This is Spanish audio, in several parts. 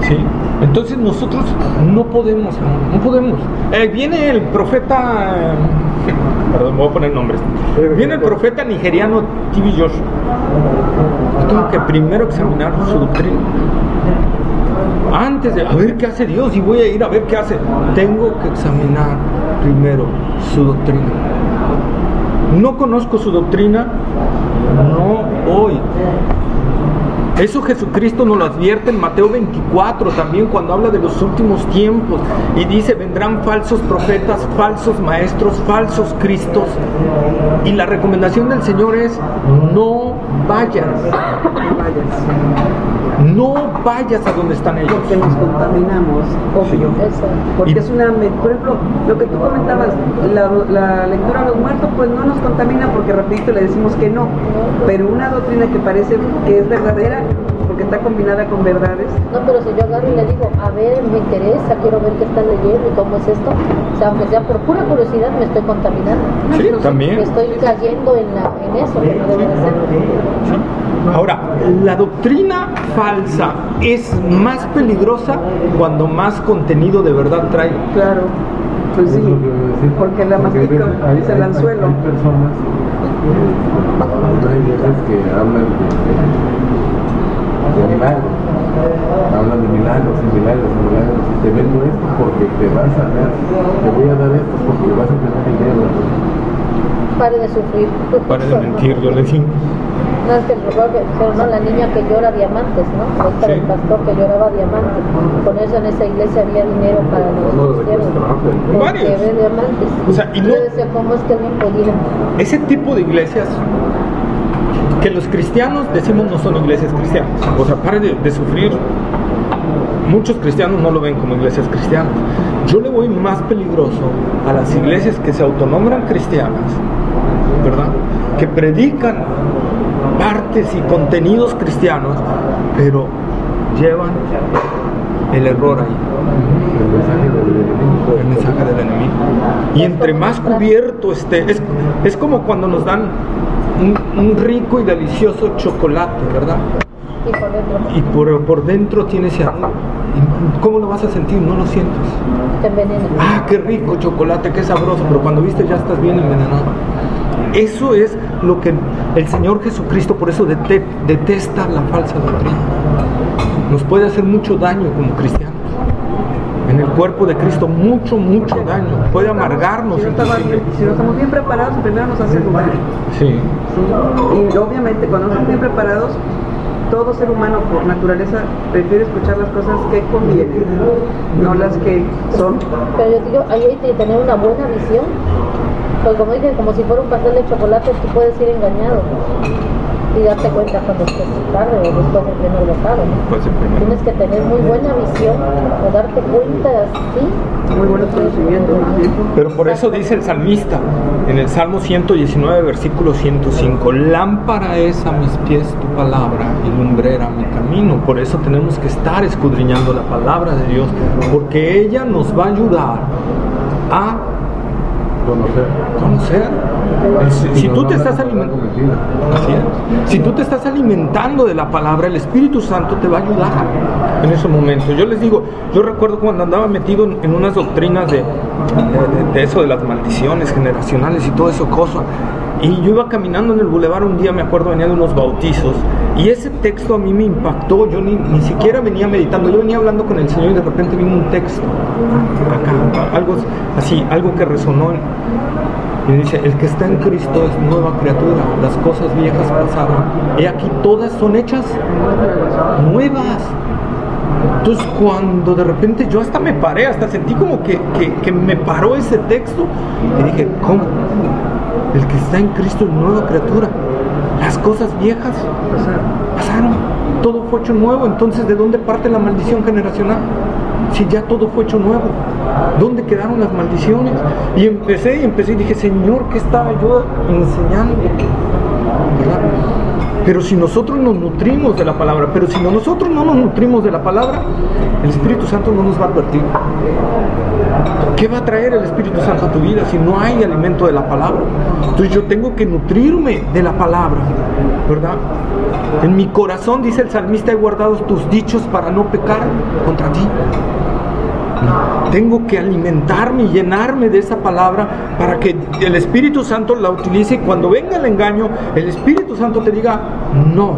¿Sí? Entonces nosotros no podemos. Viene el profeta, perdón, me voy a poner nombres. Viene el profeta nigeriano T.B. Joshua. Yo tengo que primero examinar su doctrina. Antes de a ver qué hace Dios y voy a ir a ver qué hace, tengo que examinar primero su doctrina. No conozco su doctrina, no voy. Eso Jesucristo nos lo advierte en Mateo 24 también, cuando habla de los últimos tiempos y dice: vendrán falsos profetas, falsos maestros, falsos cristos, y la recomendación del Señor es: no vayas, no vayas a donde están ellos, porque nos contaminamos, obvio. Sí. Porque es una, por ejemplo, lo que tú comentabas, la lectura a los muertos, pues no nos contamina porque rapidito le decimos que no, pero una doctrina que parece que es verdadera porque está combinada con verdades. No, pero si yo agarro y le digo, a ver, me interesa, quiero ver qué están leyendo y cómo es esto, o sea, aunque sea por pura curiosidad, me estoy contaminando. Sí, también. Estoy cayendo en eso que no debe de ser. Sí. Ahora, la doctrina falsa es más peligrosa cuando más contenido de verdad trae. Claro, pues sí, porque la mastica es el anzuelo. Hay personas, hay veces que hablan de milagros, hablan de milagros y milagros y milagros, y te vendo esto porque te vas a dar, te voy a dar esto porque vas a tener dinero. Pare de sufrir. Pare de mentir, yo le digo. No, es que el profesor que dijeron, no, la niña que llora diamantes, ¿no? Ahorita el pastor que lloraba diamantes. Con eso en esa iglesia había dinero para los cristianos. Porque ve diamantes. O sea, y no, yo decía, ¿cómo es que no podía? ese tipo de iglesias que los cristianos decimos no son iglesias cristianas. O sea, pare de sufrir. Muchos cristianos no lo ven como iglesias cristianas. Yo le voy más peligroso a las iglesias que se autonombran cristianas, ¿verdad? Que predican partes y contenidos cristianos, pero llevan el error ahí, el mensaje del enemigo. Y entre más cubierto esté, es como cuando nos dan un rico y delicioso chocolate, ¿verdad? Y por dentro tiene ese aroma. ¿Cómo lo vas a sentir? No lo sientes. Te envenena. Ah, qué rico chocolate, qué sabroso, pero cuando viste ya estás bien envenenado. Eso es lo que el Señor Jesucristo, por eso detesta la falsa doctrina. Nos puede hacer mucho daño como cristianos. En el cuerpo de Cristo, mucho daño. Puede amargarnos. Si no estamos bien preparados, primero nos hace dudar. Sí. Y obviamente cuando estamos bien preparados, todo ser humano por naturaleza prefiere escuchar las cosas que convienen, no las que son. Pero yo digo, ahí hay que tener una buena visión. Pues como dije, como si fuera un pastel de chocolate, tú puedes ir engañado y darte cuenta cuando estés tarde o después del primer bocado, ¿no? Tienes que tener muy buena visión o darte cuenta así. Muy buenos conocimientos. Pero por eso dice el salmista en el Salmo 119, versículo 105: lámpara es a mis pies tu palabra y lumbrera mi camino. Por eso tenemos que estar escudriñando la palabra de Dios, porque ella nos va a ayudar a conocer. Si tú te estás alimentando, si tú te estás alimentando de la palabra, el Espíritu Santo te va a ayudar en ese momento. Yo les digo, yo recuerdo cuando andaba metido en unas doctrinas de eso de las maldiciones generacionales y todo eso cosa, y yo iba caminando en el bulevar un día, me acuerdo, venía de unos bautizos, y ese texto a mí me impactó. Yo ni siquiera venía meditando, yo venía hablando con el Señor y de repente vino un texto acá, algo así, algo que resonó y dice: el que está en Cristo es nueva criatura, las cosas viejas pasaron, he aquí todas son hechas nuevas. Entonces cuando de repente yo hasta me paré, hasta sentí como que me paró ese texto y dije: ¿cómo? El que está en Cristo es nueva criatura, las cosas viejas pasaron, todo fue hecho nuevo. Entonces ¿de dónde parte la maldición generacional? Si ya todo fue hecho nuevo, ¿dónde quedaron las maldiciones? Y empecé y dije: Señor, ¿qué estaba yo enseñando? ¿Verdad? Pero si nosotros nos nutrimos de la palabra, pero si nosotros no nos nutrimos de la palabra, el Espíritu Santo no nos va a advertir. ¿Qué va a traer el Espíritu Santo a tu vida si no hay alimento de la palabra? Entonces yo tengo que nutrirme de la palabra, ¿verdad? En mi corazón, dice el salmista, he guardado tus dichos para no pecar contra ti. Tengo que alimentarme y llenarme de esa palabra para que el Espíritu Santo la utilice y cuando venga el engaño, el Espíritu Santo te diga no.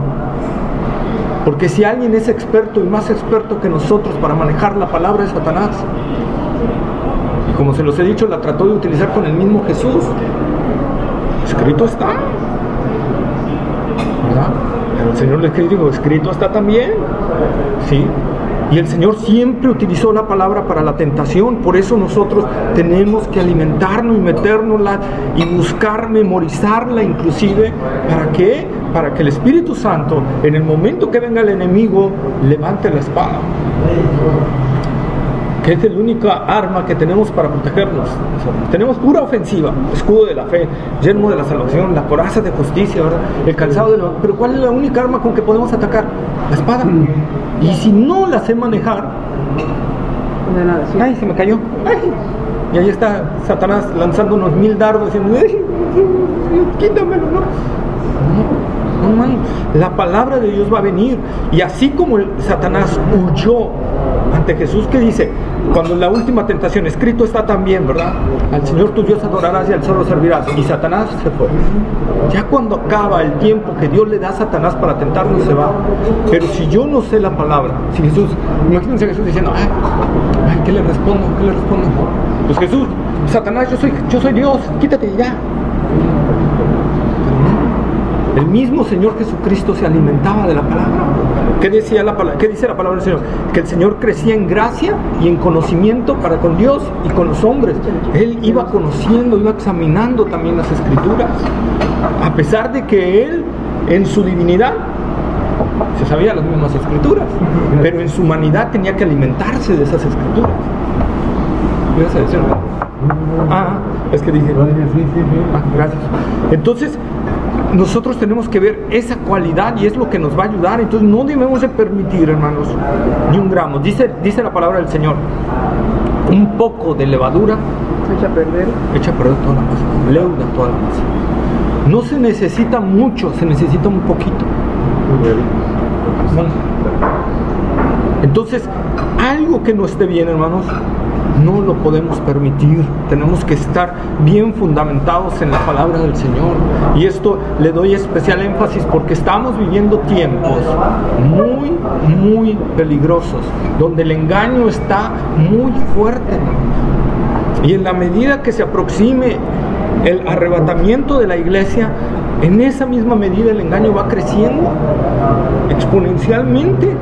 Porque si alguien es experto y más experto que nosotros para manejar la palabra es Satanás. Y como se los he dicho, la trató de utilizar con el mismo Jesús. Escrito está, ¿verdad? Pero el Señor le dijo, escrito está también, ¿sí? Y el Señor siempre utilizó la palabra para la tentación. Por eso nosotros tenemos que alimentarnos y metérnosla y buscar memorizarla inclusive. ¿Para qué? Para que el Espíritu Santo, en el momento que venga el enemigo, levante la espada. Que es la única arma que tenemos para protegernos. Tenemos pura ofensiva, escudo de la fe, yelmo de la salvación, la coraza de justicia, ¿verdad? El calzado de la... Pero ¿cuál es la única arma con que podemos atacar? La espada. Y si no la sé manejar, ¡ay, se me cayó! ¡Ay! Y ahí está Satanás lanzando unos 1000 dardos diciendo, ¡ay, quítamelo! No, hermano, la palabra de Dios va a venir. Y así como Satanás huyó ante Jesús, que dice, cuando en la última tentación, escrito está también, ¿verdad? Al Señor tu Dios adorarás y al solo servirás. Y Satanás se fue. Ya cuando acaba el tiempo que Dios le da a Satanás para tentarnos, se va. Pero si yo no sé la palabra, si Jesús, imagínense a Jesús diciendo, ay, ¿qué le respondo? ¿Qué le respondo? Pues Jesús, Satanás, yo soy Dios, quítate ya. El mismo Señor Jesucristo se alimentaba de la palabra. ¿Qué dice la palabra del Señor? Que el Señor crecía en gracia y en conocimiento para con Dios y con los hombres. Él iba conociendo, iba examinando también las Escrituras. A pesar de que Él, en su divinidad, se sabía las mismas Escrituras, pero en su humanidad tenía que alimentarse de esas Escrituras. ¿Qué ibas a decir? Es que dije... gracias. Entonces, nosotros tenemos que ver esa cualidad y es lo que nos va a ayudar. Entonces no debemos de permitir, hermanos, ni un gramo. Dice la palabra del Señor, un poco de levadura echa a perder toda la masa, leuda toda la masa. No se necesita mucho, se necesita un poquito. Entonces, algo que no esté bien, hermanos, no lo podemos permitir. Tenemos que estar bien fundamentados en la palabra del Señor. Y esto le doy especial énfasis porque estamos viviendo tiempos muy, muy peligrosos, donde el engaño está muy fuerte. Y en la medida que se aproxime el arrebatamiento de la iglesia, en esa misma medida el engaño va creciendo exponencialmente,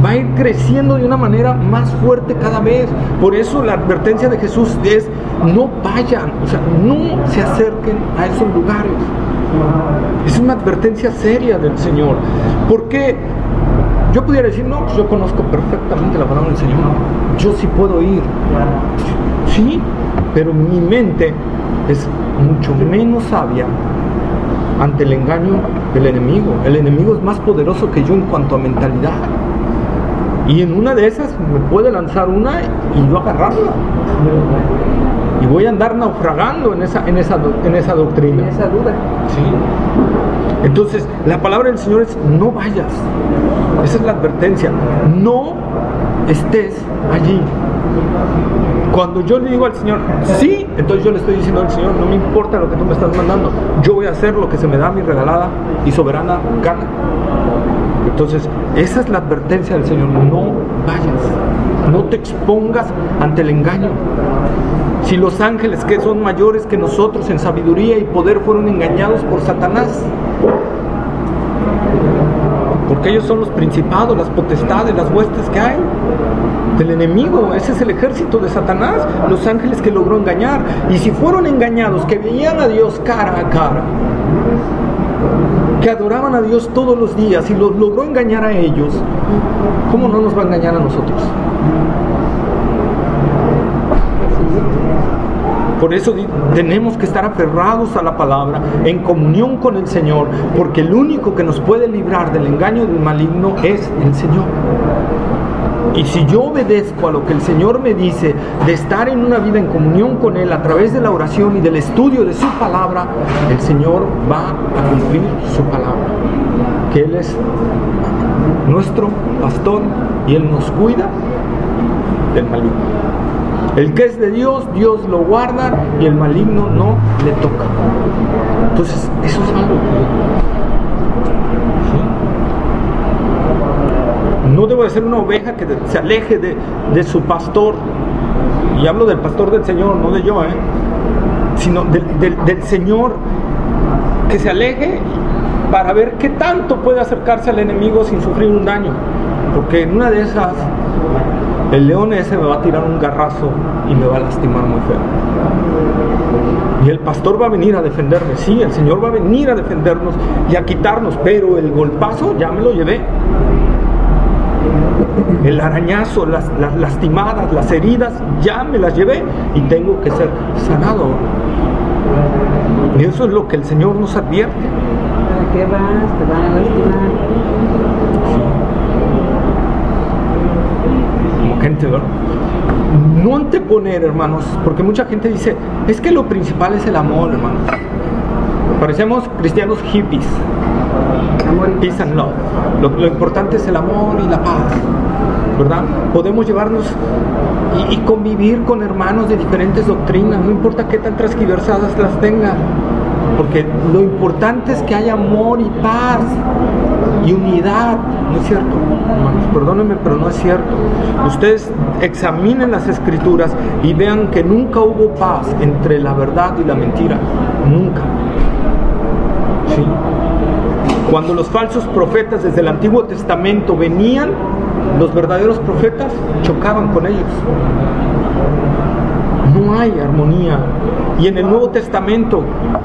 va a ir creciendo de una manera más fuerte cada vez. Por eso la advertencia de Jesús es: no vayan, o sea, no se acerquen a esos lugares. Es una advertencia seria del Señor, porque yo pudiera decir, no, pues yo conozco perfectamente la palabra del Señor, yo sí puedo ir, sí, pero mi mente es mucho menos sabia ante el engaño del enemigo. El enemigo es más poderoso que yo en cuanto a mentalidad, y en una de esas me puede lanzar una y yo agarrarla, y voy a andar naufragando en esa doctrina, en esa duda. Sí. Entonces la palabra del Señor es: no vayas. Esa es la advertencia, no estés allí. Cuando yo le digo al Señor sí, entonces yo le estoy diciendo al Señor: no me importa lo que tú me estás mandando, yo voy a hacer lo que se me da mi regalada y soberana gana. Entonces esa es la advertencia del Señor: no vayas, no te expongas ante el engaño. Si los ángeles, que son mayores que nosotros en sabiduría y poder, fueron engañados por Satanás, porque ellos son los principados, las potestades, las huestes que hay del enemigo. Ese es el ejército de Satanás, los ángeles que logró engañar. Y si fueron engañados, que veían a Dios cara a cara, que adoraban a Dios todos los días, y los logró engañar a ellos, ¿cómo no nos va a engañar a nosotros? Por eso tenemos que estar aferrados a la palabra, en comunión con el Señor, porque el único que nos puede librar del engaño del maligno es el Señor. Y si yo obedezco a lo que el Señor me dice, de estar en una vida en comunión con Él a través de la oración y del estudio de su palabra, el Señor va a cumplir su palabra, que Él es nuestro pastor y Él nos cuida del maligno. El que es de Dios, Dios lo guarda y el maligno no le toca. Entonces, eso es algo. ¿Sí? No debo de ser una oveja que se aleje de su pastor. Y hablo del pastor del Señor, no de yo, sino del Señor, que se aleje para ver qué tanto puede acercarse al enemigo sin sufrir un daño. Porque en una de esas, el león ese me va a tirar un garrazo y me va a lastimar muy feo. Y el pastor va a venir a defenderme. Sí, el Señor va a venir a defendernos y a quitarnos, pero el golpazo ya me lo llevé. El arañazo, las lastimadas, las heridas, ya me las llevé y tengo que ser sanado. Y eso es lo que el Señor nos advierte. ¿Para qué vas? Te van a lastimar. Gente, ¿verdad? No anteponer, hermanos, porque mucha gente dice, es que lo principal es el amor, hermanos. Parecemos cristianos hippies. Peace and love. Lo importante es el amor y la paz, ¿verdad? Podemos llevarnos y convivir con hermanos de diferentes doctrinas, no importa qué tan transgiversadas las tengan, porque lo importante es que haya amor y paz y unidad. No es cierto, hermanos, perdónenme, pero no es cierto. Ustedes examinen las Escrituras y vean que nunca hubo paz entre la verdad y la mentira, nunca. ¿Sí? Cuando los falsos profetas desde el Antiguo Testamento venían, los verdaderos profetas chocaban con ellos. No hay armonía. Y en el Nuevo Testamento,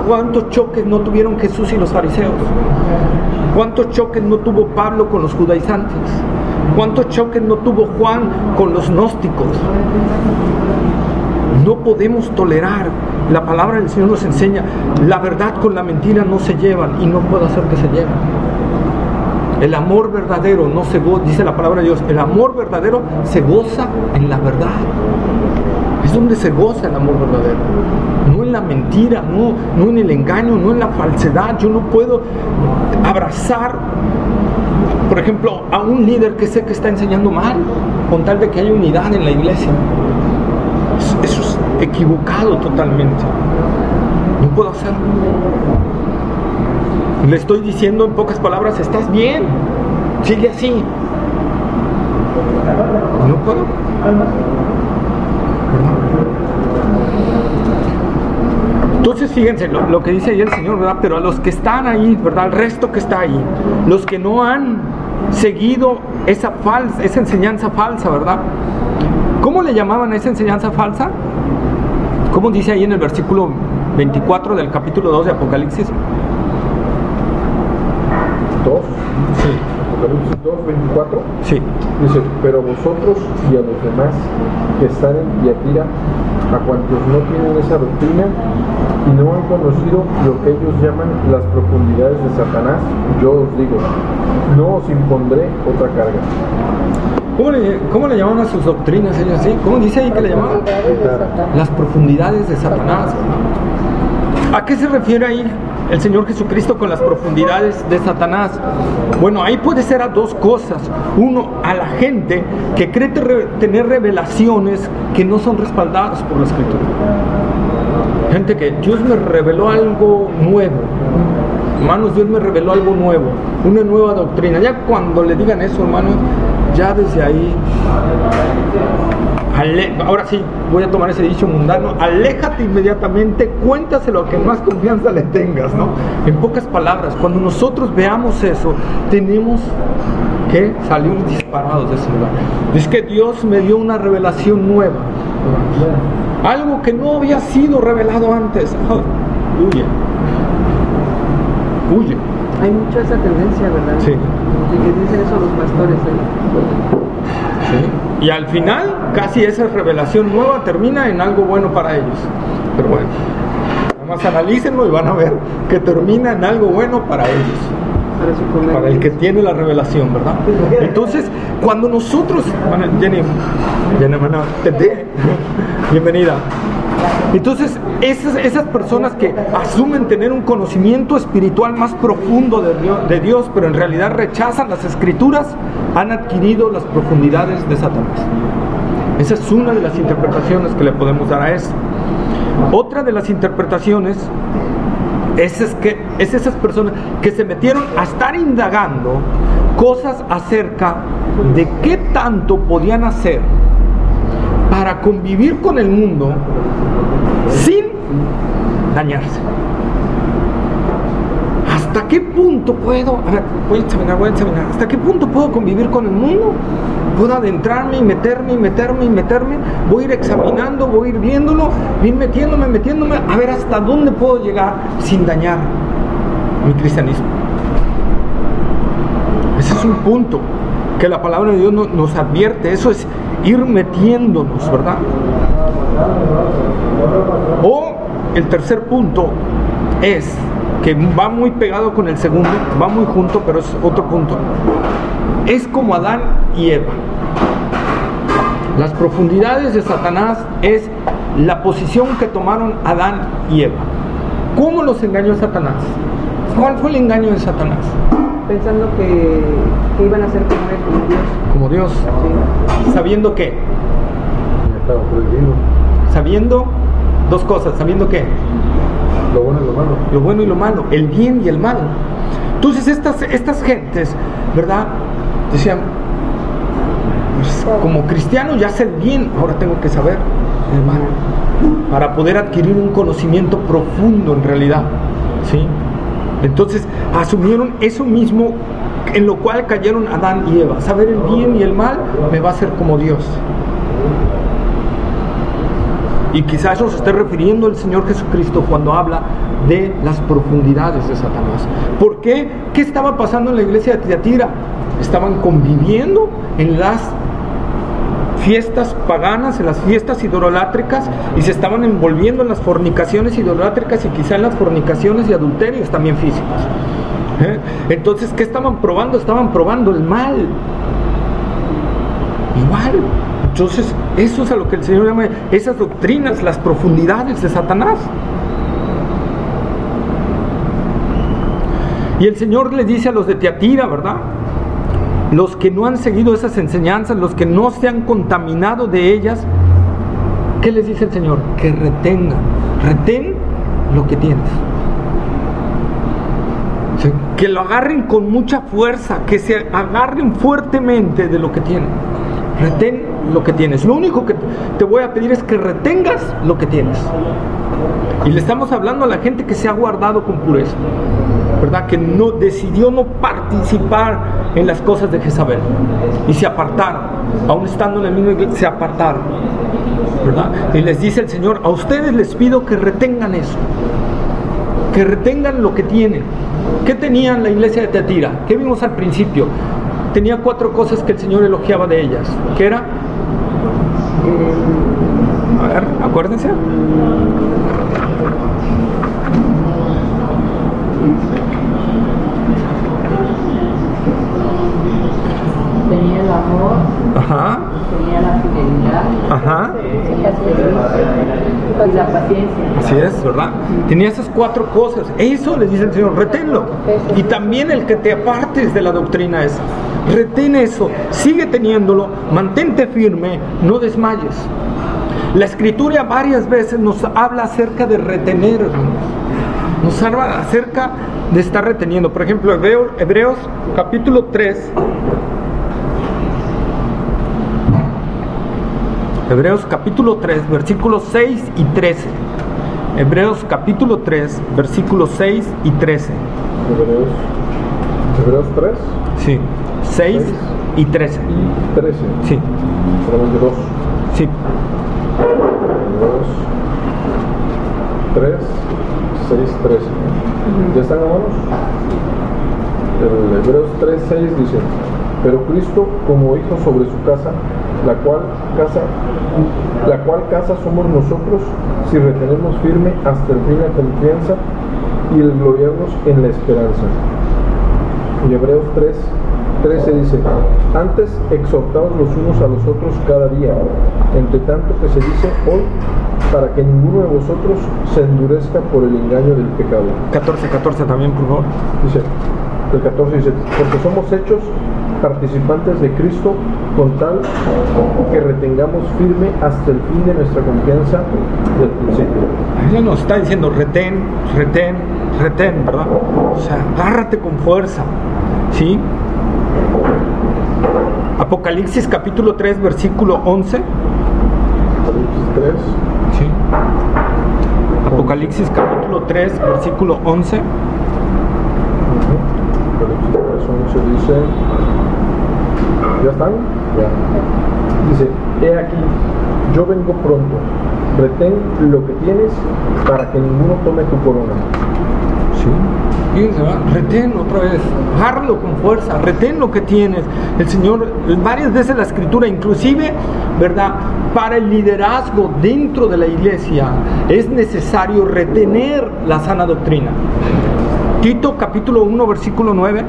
¿cuántos choques no tuvieron Jesús y los fariseos? ¿Cuántos choques no tuvo Pablo con los judaizantes? ¿Cuántos choques no tuvo Juan con los gnósticos? No podemos tolerar. La palabra del Señor nos enseña, la verdad con la mentira no se llevan y no puede hacer que se lleven. El amor verdadero no se goza, dice la palabra de Dios, el amor verdadero se goza en la verdad. Es donde se goza el amor verdadero, no en la mentira, no en el engaño, no en la falsedad. Yo no puedo abrazar, por ejemplo, a un líder que sé que está enseñando mal, con tal de que haya unidad en la iglesia. Eso es equivocado totalmente. No puedo hacerlo. Le estoy diciendo en pocas palabras, estás bien, sigue así. No puedo. Entonces fíjense lo que dice ahí el Señor, ¿verdad? Pero a los que están ahí, ¿verdad? El resto que está ahí, los que no han seguido esa enseñanza falsa, ¿verdad? ¿Cómo le llamaban a esa enseñanza falsa? ¿Cómo dice ahí en el versículo 24 del capítulo 2 de Apocalipsis? 2. Sí. Apocalipsis 2, 24. Sí. Dice, pero vosotros y a los demás que están en Tiatira, a cuantos no tienen esa doctrina y no han conocido lo que ellos llaman las profundidades de Satanás, yo os digo, no os impondré otra carga. ¿Cómo le llamaban a sus doctrinas ellos así? ¿Cómo dice ahí que le llamaban? Las profundidades de Satanás. ¿A qué se refiere ahí el Señor Jesucristo con las profundidades de Satanás? Bueno, ahí puede ser a dos cosas. Uno, a la gente que cree tener revelaciones que no son respaldadas por la Escritura. Gente que Dios me reveló algo nuevo. Hermanos, Dios me reveló algo nuevo, una nueva doctrina. Ya cuando le digan eso, hermanos, ya desde ahí, ahora sí, voy a tomar ese dicho mundano, aléjate inmediatamente, cuéntaselo a quien más confianza le tengas, ¿no? En pocas palabras, cuando nosotros veamos eso, tenemos que salir disparados de ese lugar. Es que Dios me dio una revelación nueva, algo que no había sido revelado antes. Huye. Hay mucha esa tendencia, ¿verdad? Sí. Y que dicen eso los pastores ahí. Sí. Y al final, casi esa revelación nueva termina en algo bueno para ellos. Pero bueno, nada más analícenlo y van a ver que termina en algo bueno para ellos, para el que tiene la revelación, ¿verdad? Entonces, cuando nosotros, bueno, Jenny, bienvenida. Entonces, esas personas que asumen tener un conocimiento espiritual más profundo de Dios, pero en realidad rechazan las Escrituras, han adquirido las profundidades de Satanás. Esa es una de las interpretaciones que le podemos dar a eso. Otra de las interpretaciones es esas personas que se metieron a estar indagando cosas acerca de qué tanto podían hacer para convivir con el mundo sin dañarse. ¿Hasta qué punto puedo? A ver, voy a examinar. ¿Hasta qué punto puedo convivir con el mundo? Puedo adentrarme y meterme. Voy a ir examinando, voy a ir viéndolo, ir metiéndome. A ver hasta dónde puedo llegar sin dañar mi cristianismo. Ese es un punto que la palabra de Dios nos advierte. Eso es ir metiéndonos, ¿verdad? O el tercer punto es que va muy pegado con el segundo, va muy junto, pero es otro punto. Es como Adán y Eva. Las profundidades de Satanás es la posición que tomaron Adán y Eva. ¿Cómo los engañó Satanás? ¿Cuál fue el engaño de Satanás? Pensando que iban a ser como él, como Dios. Como Dios. Sí. ¿Sabiendo qué? Sabiendo dos cosas. ¿Sabiendo qué? Lo bueno y lo malo. Lo bueno y lo malo, el bien y el mal. Entonces estas gentes, ¿verdad? Decían, pues, como cristiano ya sé el bien, ahora tengo que saber el mal, para poder adquirir un conocimiento profundo en realidad, ¿sí? Entonces asumieron eso mismo, en lo cual cayeron Adán y Eva. Saber el bien y el mal me va a hacer como Dios. Y quizás eso se esté refiriendo el Señor Jesucristo cuando habla de las profundidades de Satanás. ¿Por qué? ¿Qué estaba pasando en la iglesia de Tiatira? Estaban conviviendo en las fiestas paganas, en las fiestas idolátricas, y se estaban envolviendo en las fornicaciones idolátricas y quizá en las fornicaciones y adulterios también físicos. Entonces, ¿qué estaban probando? Estaban probando el mal. Igual. Entonces, eso es a lo que el Señor llama esas doctrinas, las profundidades de Satanás. Y el Señor les dice a los de Tiatira, ¿verdad? Los que no han seguido esas enseñanzas, los que no se han contaminado de ellas, ¿qué les dice el Señor? Que retengan, retén lo que tienes. O sea, que lo agarren con mucha fuerza, que se agarren fuertemente de lo que tienen. Retén lo que tienes. Lo único que te voy a pedir es que retengas lo que tienes. Y le estamos hablando a la gente que se ha guardado con pureza, ¿verdad? Que no decidió no participar en las cosas de Jezabel y se apartaron, aún estando en la misma iglesia, se apartaron, ¿verdad? Y les dice el Señor: a ustedes les pido que retengan eso, que retengan lo que tienen. ¿Qué tenían la iglesia de Tiatira? ¿Qué vimos al principio? Tenía 4 cosas que el Señor elogiaba de ellas. ¿Qué era? A ver, acuérdense. Tenía el amor, Ajá. tenía la fidelidad, Ajá. y la paciencia. Así es, ¿verdad? Tenía esas 4 cosas. Eso les dice el Señor: reténlo. Y también el que te apartes de la doctrina esa. Retén eso, sigue teniéndolo, mantente firme, no desmayes. La Escritura varias veces nos habla acerca de retener, nos habla acerca de estar reteniendo. Por ejemplo, Hebreos capítulo 3. Hebreos capítulo 3, versículos 6 y 13. Hebreos capítulo 3, versículos 6 y 13. Hebreos 3. Sí, 6 y 13. Y 13. Sí. Solamente 2. Sí. Hebreos 3, 6, 13. ¿Ya están, hermanos? El Hebreos 3, 6 dice: pero Cristo, como hijo sobre su casa, la cual casa somos nosotros si retenemos firme hasta el fin la confianza y el gloriarnos en la esperanza. Y Hebreos 3:13 dice: antes exhortaos los unos a los otros cada día, entre tanto que se dice hoy, para que ninguno de vosotros se endurezca por el engaño del pecado. 14 también, por favor. Dice, el 14 dice: porque somos hechos participantes de Cristo, con tal que retengamos firme hasta el fin de nuestra confianza del principio. Él nos está diciendo retén, ¿verdad? O sea, agárrate con fuerza, ¿sí? Apocalipsis capítulo 3, versículo 11. Apocalipsis 3. Sí. Apocalipsis capítulo 3, versículo 11. Apocalipsis 3, 11 dice... ¿Ya están? Ya. Dice: he aquí, yo vengo pronto, retén lo que tienes para que ninguno tome tu corona. Sí. Fíjense, retén otra vez, agárralo con fuerza, retén lo que tienes. El Señor, varias veces la Escritura, inclusive, ¿verdad?, para el liderazgo dentro de la iglesia es necesario retener la sana doctrina. Tito capítulo 1, versículo 9.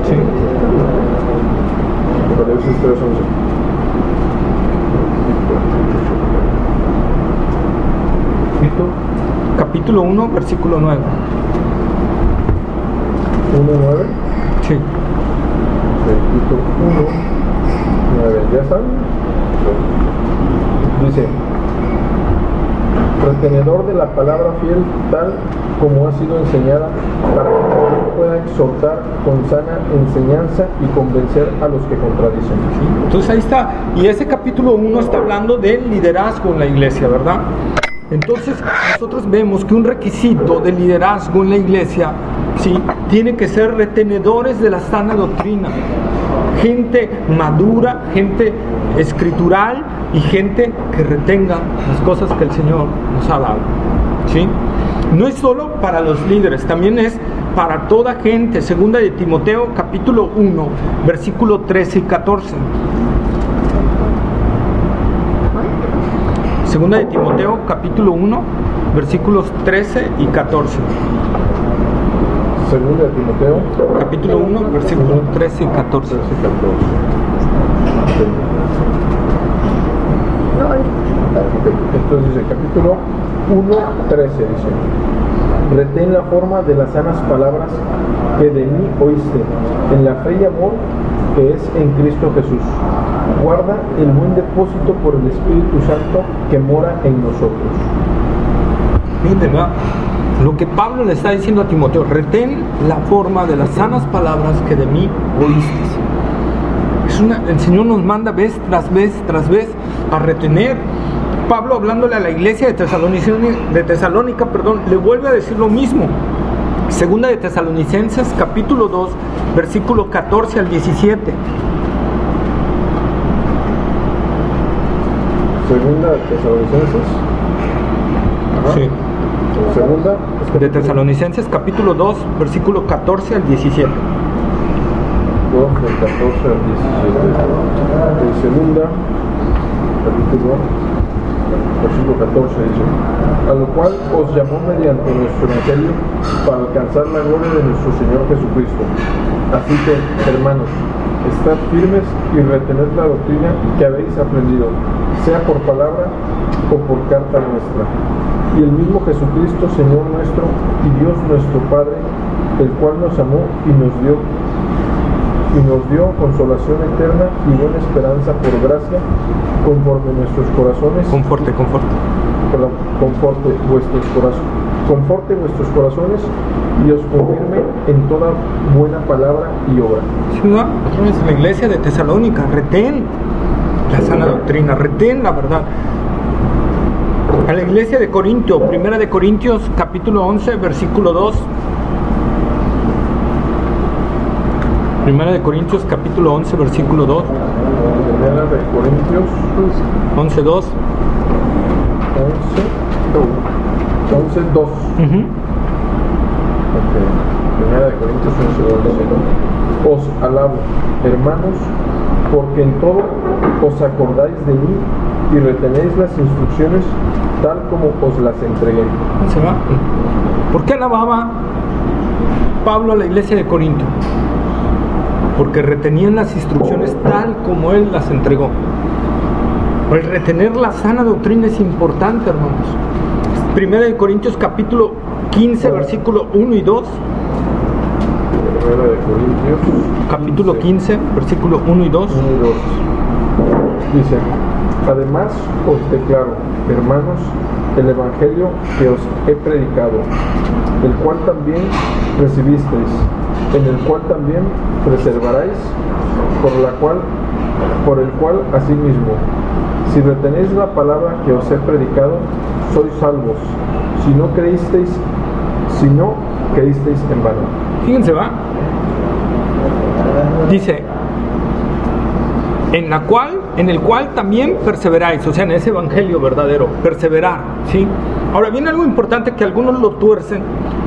Sí. Apocalipsis 3, 11. Tito capítulo 1, versículo 9. 1:9. Sí. Tito 1:9. ¿Ya están? Dice: retenedor de la palabra fiel, tal como ha sido enseñada, para que también pueda exhortar con sana enseñanza y convencer a los que contradicen. ¿Sí? Entonces ahí está, y ese capítulo 1 está hablando del liderazgo en la iglesia, ¿verdad? Entonces nosotros vemos que un requisito del liderazgo en la iglesia, ¿sí?, tiene que ser retenedores de la sana doctrina, gente madura, gente escritural y gente que retenga las cosas que el Señor nos ha dado, ¿sí? No es solo para los líderes, también es para toda gente. Segunda de Timoteo capítulo 1, versículo 13 y 14. Segunda de Timoteo capítulo 1, versículos 13 y 14. Segunda de Timoteo Capítulo 1, versículos 13 y 14. 13 y 14. Entonces dice, capítulo 1:13 dice: retén la forma de las sanas palabras que de mí oíste, en la fe y amor que es en Cristo Jesús. Guarda el buen depósito por el Espíritu Santo que mora en nosotros. Fíjate, ¿verdad? Lo que Pablo le está diciendo a Timoteo: retén la forma de las sanas palabras que de mí oíste. El Señor nos manda vez tras vez a retener. Pablo, hablándole a la iglesia de Tesalónica, le vuelve a decir lo mismo. Segunda de Tesalonicenses capítulo 2, versículo 14 al 17. Segunda de Tesalonicenses. Ajá. Sí. Segunda De Tesalonicenses capítulo 2, versículo 14 al 17. 2 del 14 al 17. En segunda, capítulo, versículo 14 dice: a lo cual os llamó mediante nuestro evangelio para alcanzar la gloria de nuestro Señor Jesucristo. Así que, hermanos, estad firmes y retened la doctrina que habéis aprendido, sea por palabra o por carta nuestra. Y el mismo Jesucristo, Señor nuestro y Dios nuestro Padre, el cual nos amó y nos dio consolación eterna y buena esperanza por gracia, conforte vuestros corazones, conforte vuestros corazones y os confirme en toda buena palabra y obra. Sí, ¿no? La iglesia de Tesalónica, retén la sana doctrina, retén la verdad. A la iglesia de Corinto, primera de Corintios capítulo 11, versículo 2. Primera de Corintios capítulo 11, versículo 2. Primera de Corintios 11, 2. 11, 2. Primera de Corintios 11, 2. Os alabo, hermanos, porque en todo os acordáis de mí y retenéis las instrucciones tal como os las entregué. ¿Se va? ¿Por qué alababa Pablo a la iglesia de Corinto? Porque retenían las instrucciones tal como él las entregó. El retener la sana doctrina es importante, hermanos. 1 de Corintios capítulo 15, versículo 1 y 2. 1 de Corintios Capítulo 15, versículo 1 y 2. 1 y 2. Dice: además os declaro, hermanos, el evangelio que os he predicado, el cual también recibisteis, en el cual también preservaréis, por el cual asimismo, si retenéis la palabra que os he predicado, sois salvos, si no creísteis en vano. Fíjense, va. Dice, en el cual también perseveráis, o sea, en ese evangelio verdadero, perseverar, ¿sí? Ahora viene algo importante que algunos lo tuercen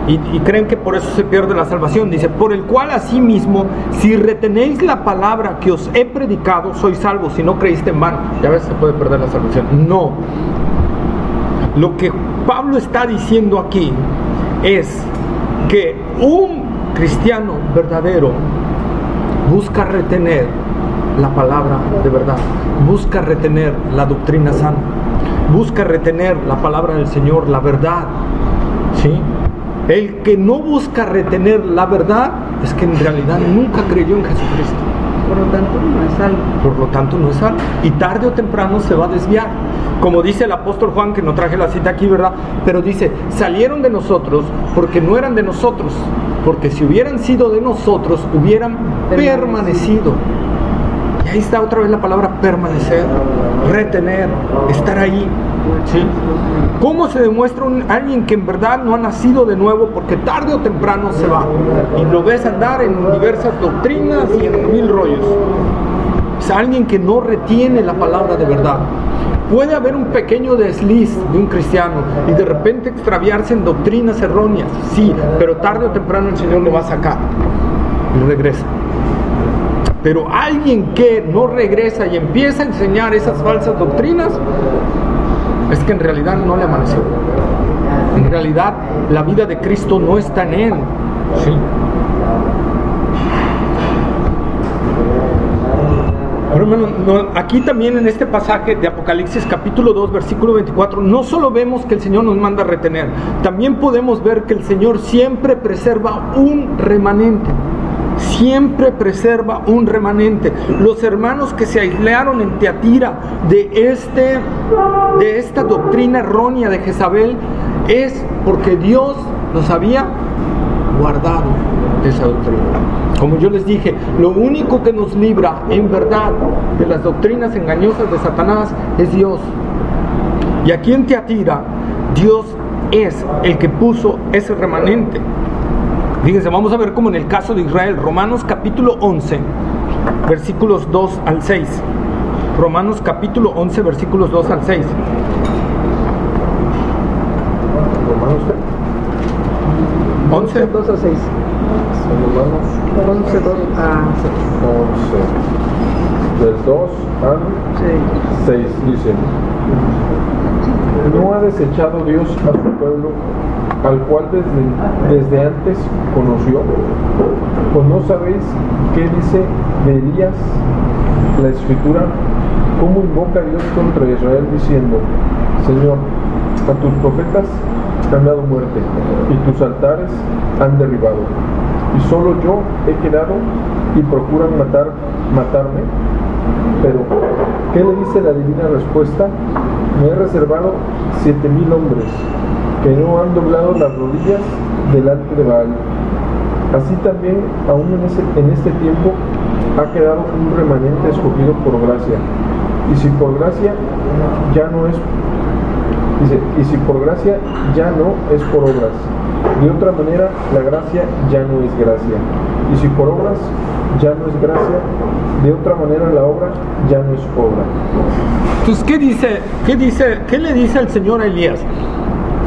y creen que por eso se pierde la salvación. Dice, por el cual asimismo, si retenéis la palabra que os he predicado, sois salvos, si no creíste en vano. Ya ves, se puede perder la salvación. No. Lo que Pablo está diciendo aquí es que un cristiano verdadero busca retener la palabra de verdad, busca retener la doctrina sana, busca retener la palabra del Señor, la verdad, ¿sí? El que no busca retener la verdad es que en realidad nunca creyó en Jesucristo. Por lo tanto no es salvo. Por lo tanto no es salvo. Y tarde o temprano se va a desviar. Como dice el apóstol Juan, que no traje la cita aquí, ¿verdad? Pero dice, salieron de nosotros porque no eran de nosotros. Porque si hubieran sido de nosotros, hubieran permanecido. Y ahí está otra vez la palabra permanecer, retener, estar ahí, ¿sí? ¿Cómo se demuestra alguien que en verdad no ha nacido de nuevo? Porque tarde o temprano se va. Y lo ves andar en diversas doctrinas y en mil rollos. Es alguien que no retiene la palabra de verdad. Puede haber un pequeño desliz de un cristiano y de repente extraviarse en doctrinas erróneas, sí, pero tarde o temprano el Señor lo va a sacar y regresa. Pero alguien que no regresa y empieza a enseñar esas falsas doctrinas, es que en realidad no le amaneció. En realidad la vida de Cristo no está en él, ¿sí? Ahora, hermano, aquí también en este pasaje de Apocalipsis capítulo 2 versículo 24, no solo vemos que el Señor nos manda a retener, también podemos ver que el Señor siempre preserva un remanente. Siempre preserva un remanente. Los hermanos que se aislaron en Tiatira de esta doctrina errónea de Jezabel, es porque Dios los había guardado de esa doctrina. Como yo les dije, lo único que nos libra en verdad de las doctrinas engañosas de Satanás es Dios. Y aquí en Tiatira, Dios es el que puso ese remanente. Fíjense, vamos a ver como en el caso de Israel, Romanos capítulo 11, versículos 2 al 6. Romanos capítulo 11, versículos 2 al 6. ¿Romanos qué? 11, 2 a 6. Romanos 11, 2 a 6. 11, del 2 al 6, dice: ¿no ha desechado Dios a su pueblo, al cual desde antes conoció? ¿O no sabéis qué dice de Elías la Escritura? ¿Cómo invoca Dios contra Israel diciendo: Señor, a tus profetas han dado muerte y tus altares han derribado, y solo yo he quedado y procuran matarme? Pero, ¿qué le dice la divina respuesta? Me he reservado 7,000 hombres que no han doblado las rodillas delante de Baal. Así también, aún en este tiempo, ha quedado un remanente escogido por gracia. Y si por gracia ya no es, y si por gracia ya no es por obras, de otra manera la gracia ya no es gracia. Y si por obras ya no es gracia, de otra manera la obra ya no es obra. Entonces, ¿qué le dice el Señor a Elías?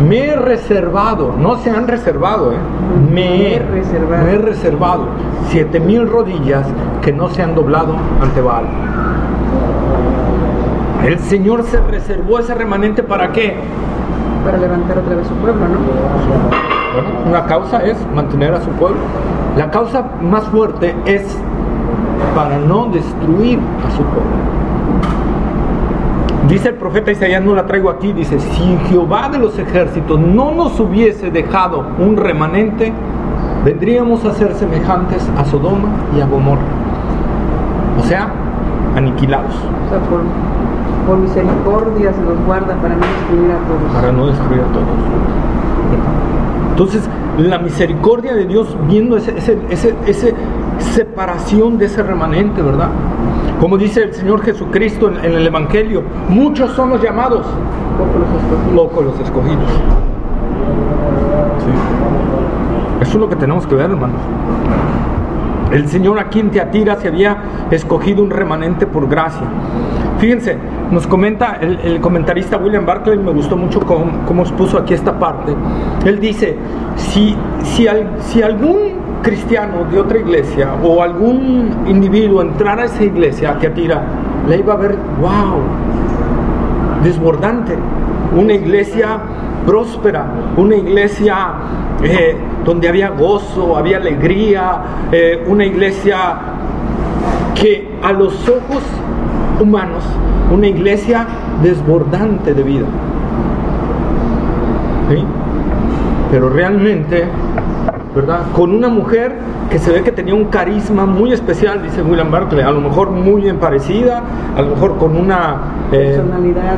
Me he reservado, no se han reservado, me he reservado 7,000 rodillas que no se han doblado ante Baal. El Señor se reservó ese remanente, ¿para qué? Para levantar otra vez su pueblo, ¿no? Bueno, una causa es mantener a su pueblo. La causa más fuerte es para no destruir a su pueblo. Dice el profeta Isaías, no la traigo aquí, dice: si Jehová de los ejércitos no nos hubiese dejado un remanente, vendríamos a ser semejantes a Sodoma y a Gomorra. O sea, aniquilados. O sea, por misericordia se los guarda para no destruir a todos. Para no destruir a todos. Entonces, la misericordia de Dios, viendo esa separación de ese remanente, ¿verdad? Como dice el Señor Jesucristo en el Evangelio, muchos son los llamados, pocos los escogidos. Sí. Eso es lo que tenemos que ver, hermanos. El Señor aquí en Tiatira se había escogido un remanente por gracia. Fíjense, nos comenta el comentarista William Barclay, me gustó mucho cómo expuso aquí esta parte. Él dice, si algún cristiano de otra iglesia o algún individuo entrara a esa iglesia, a Tiatira, la iba a ver, wow, desbordante, una iglesia próspera, una iglesia donde había gozo, había alegría, una iglesia que a los ojos humanos, una iglesia desbordante de vida. ¿Sí? Pero realmente, ¿verdad? Con una mujer que se ve que tenía un carisma muy especial, dice William Barclay, a lo mejor muy bien parecida, a lo mejor con una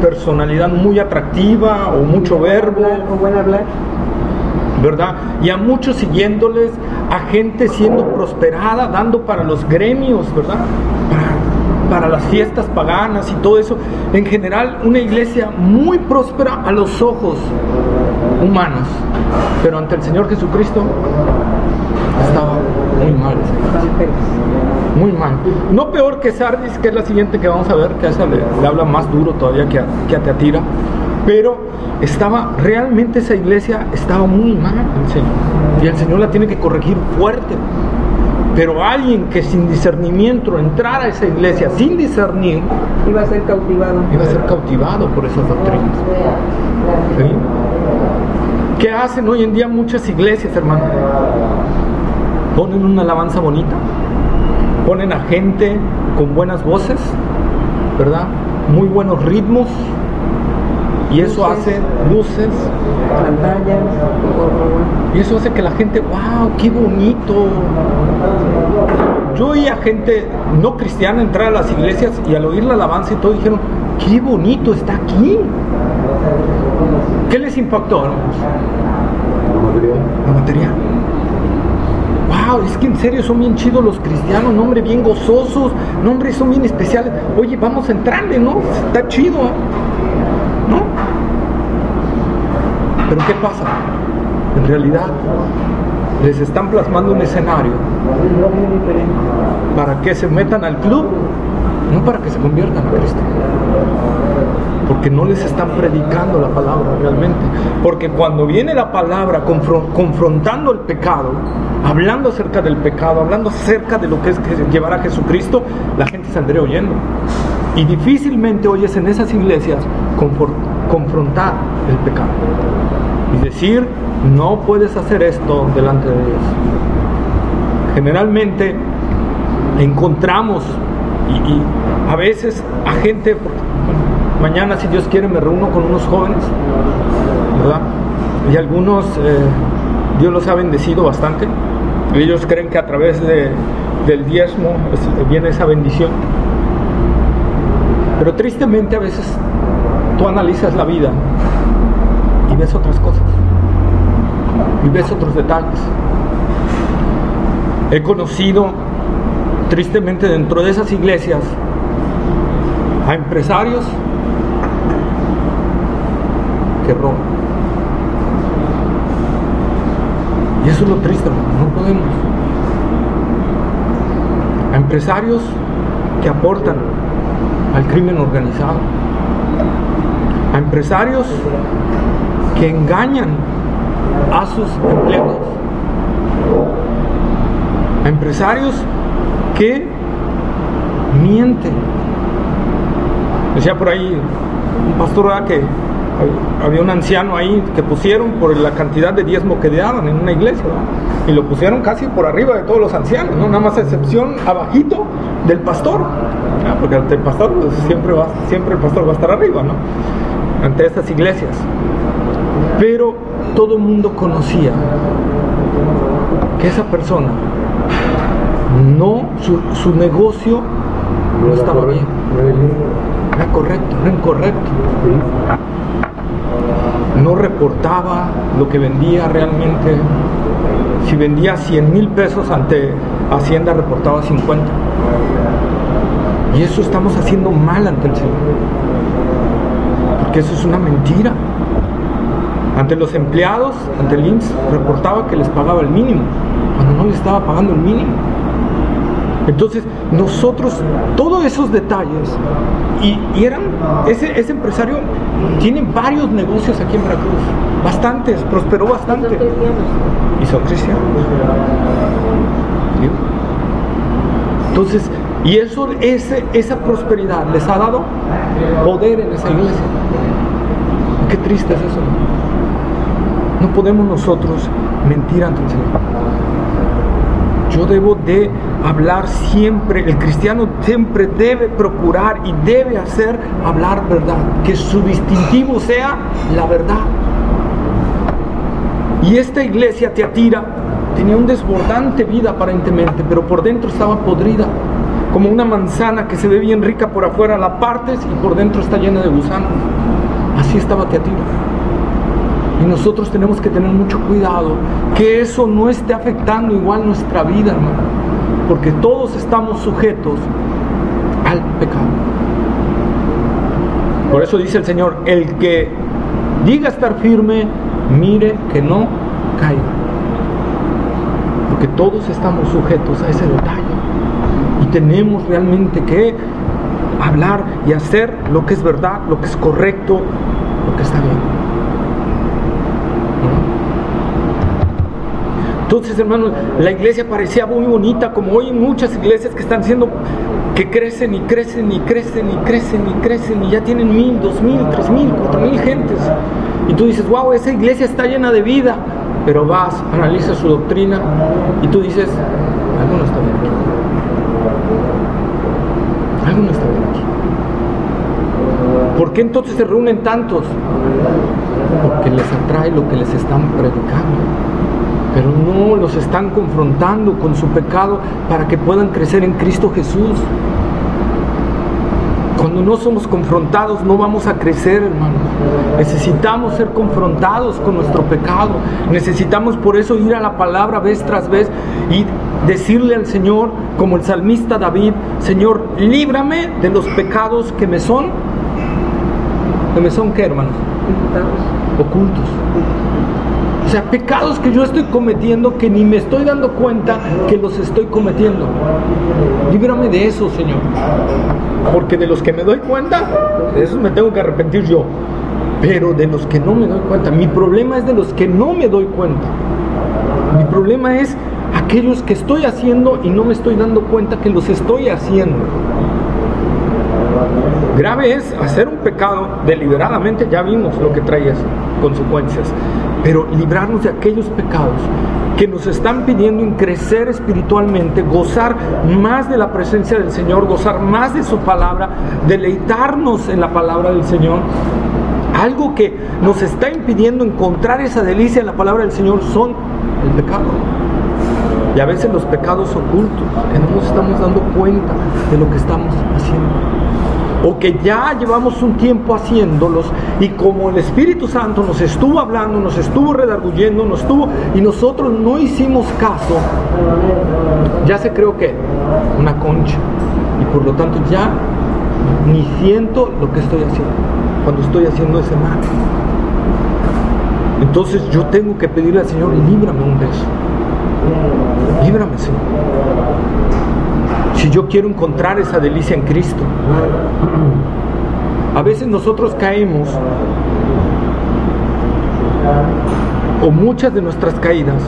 personalidad muy atractiva o mucho verbo, o buen hablar, ¿verdad? Y a muchos siguiéndoles, a gente siendo prosperada, dando para los gremios, ¿verdad? Para las fiestas paganas y todo eso. En general, una iglesia muy próspera a los ojos humanos, pero ante el Señor Jesucristo estaba muy mal. Muy mal. No peor que Sardis, que es la siguiente que vamos a ver, que a esa le habla más duro todavía que a Tiatira, pero realmente esa iglesia estaba muy mal, el Señor, y el Señor la tiene que corregir fuerte. Pero alguien que sin discernimiento entrara a esa iglesia sin discernir, iba a ser cautivado por esas doctrinas. ¿Sí? ¿Qué hacen hoy en día muchas iglesias, hermano? Ponen una alabanza bonita, ponen a gente con buenas voces, ¿verdad? Muy buenos ritmos, y eso hace luces, pantallas, y eso hace que la gente, wow, qué bonito. Yo oía gente no cristiana entrar a las iglesias y al oír la alabanza y todo dijeron, qué bonito está aquí. ¿Qué les impactó, hermanos? La material. Wow, es que en serio son bien chidos los cristianos, no, hombre, bien gozosos, no, hombre, son bien especiales. Oye, vamos a entrarle, ¿no? Está chido, ¿no? Pero ¿qué pasa? En realidad les están plasmando un escenario para que se metan al club, no para que se conviertan a Cristo, porque no les están predicando la palabra realmente. Porque cuando viene la palabra confrontando el pecado, hablando acerca del pecado, hablando acerca de lo que es llevar a Jesucristo, la gente saldría oyendo. Y difícilmente oyes en esas iglesias confrontar el pecado y decir, no puedes hacer esto delante de Dios. Generalmente encontramos y a veces a gente, mañana si Dios quiere me reúno con unos jóvenes, ¿verdad? Y algunos Dios los ha bendecido bastante. Ellos creen que a través del diezmo viene esa bendición. Pero tristemente a veces tú analizas la vida y ves otras cosas, y ves otros detalles. He conocido tristemente dentro de esas iglesias a empresarios que roban. Y eso es lo triste, no podemos. A empresarios que aportan al crimen organizado, a empresarios que engañan a sus empleados, a empresarios que mienten. Decía por ahí un pastor, ¿verdad?, que había un anciano ahí que pusieron por la cantidad de diezmo que daban en una iglesia, ¿verdad?, y lo pusieron casi por arriba de todos los ancianos, ¿no? Nada más a excepción abajito del pastor, ¿verdad?, porque ante el pastor pues, siempre el pastor va a estar arriba, ¿no?, ante estas iglesias. Pero todo el mundo conocía que esa persona no, su negocio no estaba bien, era correcto, era incorrecto, no reportaba lo que vendía realmente. Si vendía 100,000 pesos ante Hacienda, reportaba 50. Y eso estamos haciendo mal ante el Señor, porque eso es una mentira. Ante los empleados, ante el IMSS, reportaba que les pagaba el mínimo, cuando no les estaba pagando el mínimo. Entonces, nosotros, todos esos detalles, y eran, ese empresario tiene varios negocios aquí en Veracruz, bastantes, prosperó bastante. Y son cristianos. ¿Sí? Entonces, y eso, esa prosperidad les ha dado poder en esa iglesia. Qué triste es eso. No podemos nosotros mentir ante el Señor. Yo debo de hablar siempre, el cristiano siempre debe procurar y debe hacer hablar verdad, que su distintivo sea la verdad. Y esta iglesia Tiatira tenía un desbordante vida aparentemente, pero por dentro estaba podrida, como una manzana que se ve bien rica por afuera, la partes y por dentro está llena de gusanos. Así estaba Tiatira. Y nosotros tenemos que tener mucho cuidado que eso no esté afectando igual nuestra vida, hermano, porque todos estamos sujetos al pecado. Por eso dice el Señor, el que diga estar firme, mire que no caiga, porque todos estamos sujetos a ese detalle y tenemos realmente que hablar y hacer lo que es verdad, lo que es correcto, lo que está bien. Entonces, hermanos, la iglesia parecía muy bonita, como hoy muchas iglesias que están siendo, que crecen y crecen y crecen y crecen y crecen y ya tienen 1,000, 2,000, 3,000, 4,000 gentes. Y tú dices, wow, esa iglesia está llena de vida. Pero vas, analizas su doctrina y tú dices, algo no está bien aquí. Algo no está bien aquí. ¿Por qué entonces se reúnen tantos? Porque les atrae lo que les están predicando. Pero no los están confrontando con su pecado para que puedan crecer en Cristo Jesús. Cuando no somos confrontados no vamos a crecer, hermanos. Necesitamos ser confrontados con nuestro pecado. Necesitamos por eso ir a la palabra vez tras vez y decirle al Señor, como el salmista David, Señor, líbrame de los pecados que me son. ¿Que me son qué, hermanos? Ocultos. O sea, pecados que yo estoy cometiendo que ni me estoy dando cuenta que los estoy cometiendo. Líbrame de eso, Señor. Porque de los que me doy cuenta, de esos me tengo que arrepentir yo. Pero de los que no me doy cuenta, mi problema es de los que no me doy cuenta. Mi problema es aquellos que estoy haciendo y no me estoy dando cuenta que los estoy haciendo. Grave es hacer un pecado deliberadamente, ya vimos lo que trae eso, consecuencias. Pero librarnos de aquellos pecados que nos están pidiendo en crecer espiritualmente, gozar más de la presencia del Señor, gozar más de su palabra, deleitarnos en la palabra del Señor. Algo que nos está impidiendo encontrar esa delicia en la palabra del Señor son el pecado. Y a veces los pecados ocultos, que no nos estamos dando cuenta de lo que estamos haciendo. O que ya llevamos un tiempo haciéndolos y como el Espíritu Santo nos estuvo hablando, nos estuvo redarguyendo, y nosotros no hicimos caso, ya se creó que una concha y por lo tanto ya ni siento lo que estoy haciendo cuando estoy haciendo ese mal. Entonces yo tengo que pedirle al Señor, líbrame un beso, líbrame, Señor. Si yo quiero encontrar esa delicia en Cristo. A veces nosotros caemos o muchas de nuestras caídas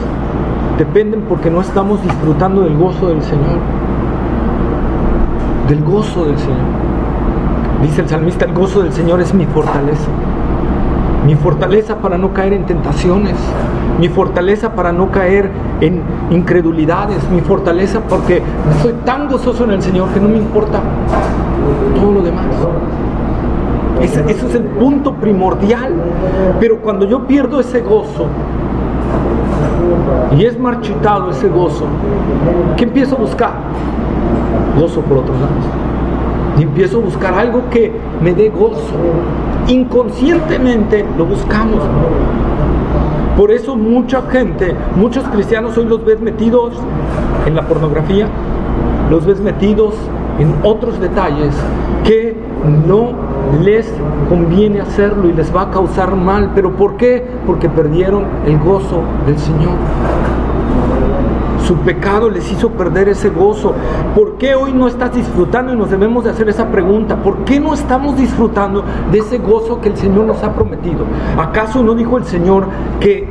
dependen porque no estamos disfrutando del gozo del Señor. Del gozo del Señor. Dice el salmista, el gozo del Señor es mi fortaleza. Mi fortaleza para no caer en tentaciones. Mi fortaleza para no caer en incredulidades. Mi fortaleza porque estoy tan gozoso en el Señor que no me importa todo lo demás. Ese es el punto primordial. Pero cuando yo pierdo ese gozo y es marchitado ese gozo, ¿qué empiezo a buscar? Gozo por otros lados. Y empiezo a buscar algo que me dé gozo. Inconscientemente lo buscamos. Por eso mucha gente, muchos cristianos hoy los ves metidos en la pornografía, los ves metidos en otros detalles que no les conviene hacerlo y les va a causar mal. ¿Pero por qué? Porque perdieron el gozo del Señor. Su pecado les hizo perder ese gozo. ¿Por qué hoy no estás disfrutando? Y nos debemos de hacer esa pregunta. ¿Por qué no estamos disfrutando de ese gozo que el Señor nos ha prometido? ¿Acaso no dijo el Señor que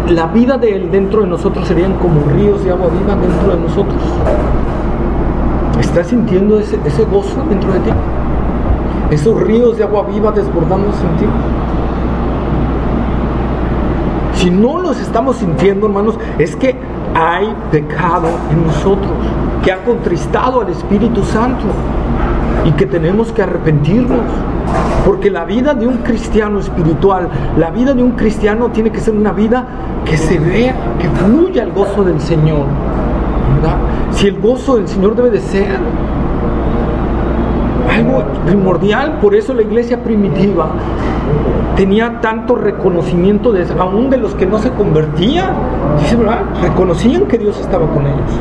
la vida de Él dentro de nosotros serían como ríos de agua viva dentro de nosotros? ¿Estás sintiendo ese gozo dentro de ti? Esos ríos de agua viva desbordándose en ti. Si no los estamos sintiendo, hermanos, es que hay pecado en nosotros, que ha contristado al Espíritu Santo y que tenemos que arrepentirnos. Porque la vida de un cristiano espiritual, la vida de un cristiano tiene que ser una vida que se vea, que fluya el gozo del Señor, ¿verdad? Si el gozo del Señor debe de ser algo primordial. Por eso la iglesia primitiva tenía tanto reconocimiento aún de los que no se convertían. Dice, ¿verdad? Reconocían que Dios estaba con ellos.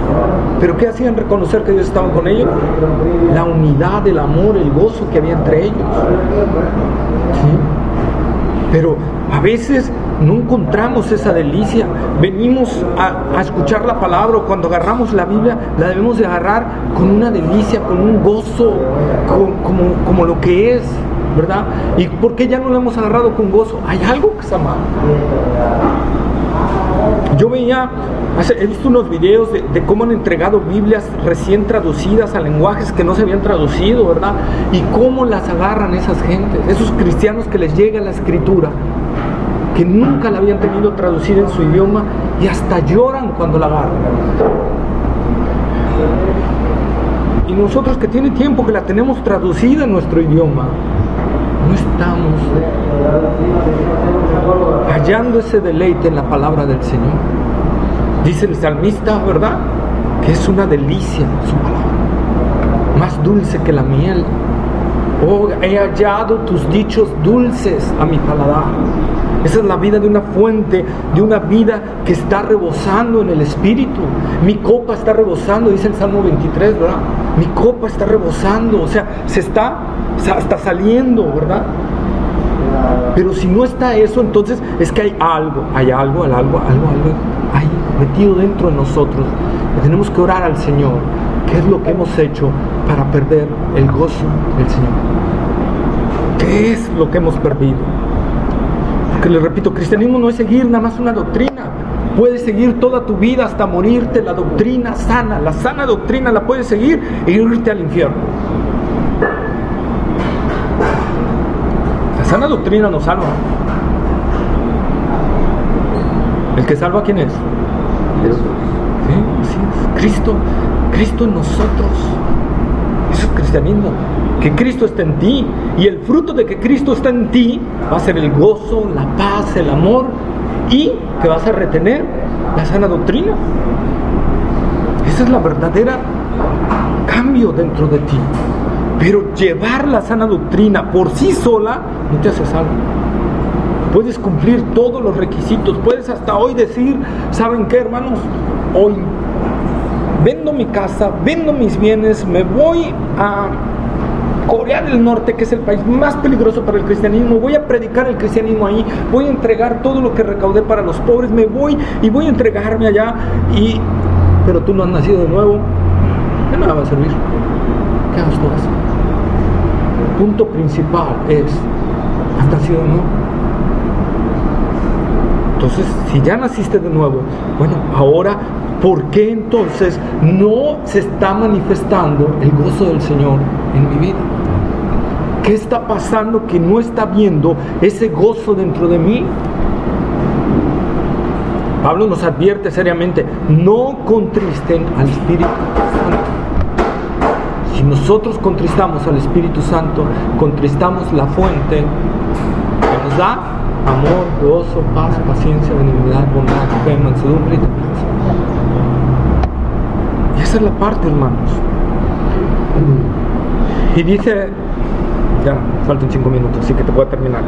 ¿Pero qué hacían reconocer que Dios estaba con ellos? La unidad, el amor, el gozo que había entre ellos. ¿Sí? Pero a veces no encontramos esa delicia. Venimos a escuchar la palabra, o cuando agarramos la Biblia la debemos de agarrar con una delicia, con un gozo, como lo que es, ¿verdad? ¿Y por qué ya no lo hemos agarrado con gozo? Hay algo que está mal. Yo he visto unos videos de cómo han entregado Biblias recién traducidas a lenguajes que no se habían traducido, ¿verdad? Y cómo las agarran esas gentes, esos cristianos que les llega la escritura, que nunca la habían tenido traducida en su idioma, y hasta lloran cuando la agarran. Y nosotros, que tiene tiempo que la tenemos traducida en nuestro idioma, no estamos hallando ese deleite en la palabra del Señor. Dice el salmista, ¿verdad?, que es una delicia su palabra, más dulce que la miel. Oh, he hallado tus dichos dulces a mi paladar. Esa es la vida de una fuente, de una vida que está rebosando en el Espíritu. Mi copa está rebosando, dice el Salmo 23, ¿verdad? Mi copa está rebosando, o sea, está saliendo, ¿verdad? Pero si no está eso, entonces es que hay algo ahí metido dentro de nosotros. Y tenemos que orar al Señor. ¿Qué es lo que hemos hecho para perder el gozo del Señor? ¿Qué es lo que hemos perdido? Porque les repito, cristianismo no es seguir nada más una doctrina. Puedes seguir toda tu vida hasta morirte la doctrina sana. La sana doctrina la puedes seguir e irte al infierno. La sana doctrina nos salva. ¿El que salva quién es? Jesús. ¿Sí? Así es. Cristo en nosotros. Eso es cristianismo. Que Cristo está en ti, y el fruto de que Cristo está en ti va a ser el gozo, la paz, el amor, y que vas a retener la sana doctrina. Esa es la verdadera cambio dentro de ti. Pero llevar la sana doctrina por sí sola no te hace salvo. Puedes cumplir todos los requisitos, puedes hasta hoy decir, ¿saben qué, hermanos? Hoy vendo mi casa, vendo mis bienes, me voy a Corea del Norte, que es el país más peligroso para el cristianismo, voy a predicar el cristianismo ahí, voy a entregar todo lo que recaudé para los pobres, me voy y voy a entregarme allá, pero tú no has nacido de nuevo, de nada va a servir. ¿Qué hagas todo eso? El punto principal es, ¿has nacido de nuevo? Entonces, si ya naciste de nuevo, bueno, ahora, ¿por qué entonces no se está manifestando el gozo del Señor en mi vida? ¿Qué está pasando que no está viendo ese gozo dentro de mí? Pablo nos advierte seriamente, no contristen al Espíritu Santo. Si nosotros contristamos al Espíritu Santo, contristamos la fuente que nos da amor, gozo, paz, paciencia, benignidad, bondad, fe, mansedumbre y templanza. Y esa es la parte, hermanos. Y dice, ya faltan 5 minutos, así que te voy a terminar.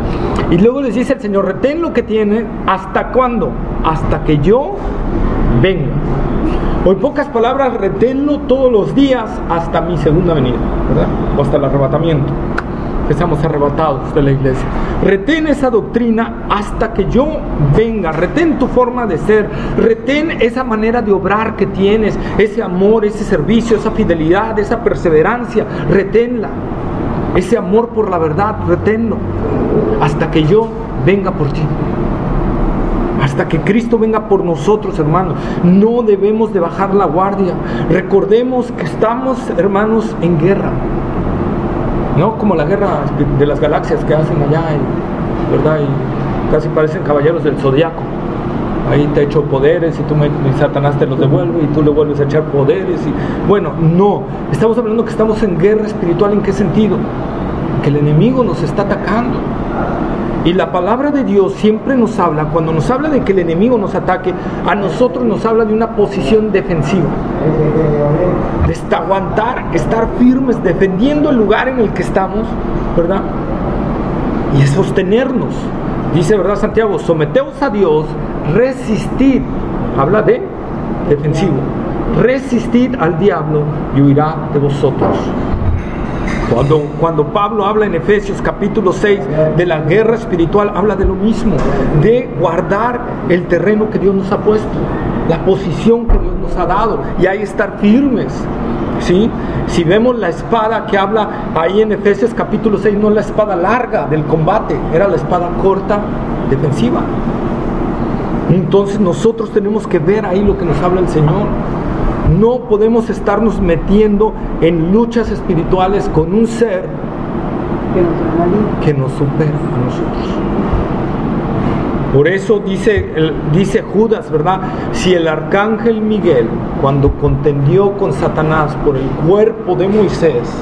Y luego les dice el Señor, retén lo que tiene, ¿hasta cuándo? Hasta que yo venga. O en pocas palabras, reténlo todos los días hasta mi segunda venida, ¿verdad? O hasta el arrebatamiento, que seamos arrebatados de la iglesia. Retén esa doctrina hasta que yo venga. Retén tu forma de ser. Retén esa manera de obrar que tienes, ese amor, ese servicio, esa fidelidad, esa perseverancia. Reténla. Ese amor por la verdad, reténlo hasta que yo venga por ti. Hasta que Cristo venga por nosotros, hermanos. No debemos de bajar la guardia. Recordemos que estamos, hermanos, en guerra. No como la guerra de las galaxias que hacen allá, ¿verdad? Y casi parecen caballeros del zodiaco. Ahí te echo poderes y Satanás te los devuelve y tú le vuelves a echar poderes. Bueno, no. Estamos hablando que estamos en guerra espiritual. ¿En qué sentido? Que el enemigo nos está atacando. Y la palabra de Dios siempre nos habla, cuando nos habla de que el enemigo nos ataque, a nosotros nos habla de una posición defensiva. De aguantar, estar firmes, defendiendo el lugar en el que estamos, ¿verdad? Y es sostenernos. Dice, ¿verdad, Santiago? Someteos a Dios, resistid. Habla de defensivo. Resistid al diablo y huirá de vosotros. Cuando Pablo habla en Efesios capítulo 6 de la guerra espiritual, habla de lo mismo, de guardar el terreno que Dios nos ha puesto, la posición que Dios nos ha dado, y ahí estar firmes, ¿sí? Si vemos la espada que habla ahí en Efesios capítulo 6, no es la espada larga del combate, era la espada corta, defensiva. Entonces nosotros tenemos que ver ahí lo que nos habla el Señor. No podemos estarnos metiendo en luchas espirituales con un ser que nos supera a nosotros. Por eso dice Judas, ¿verdad? Si el arcángel Miguel, cuando contendió con Satanás por el cuerpo de Moisés,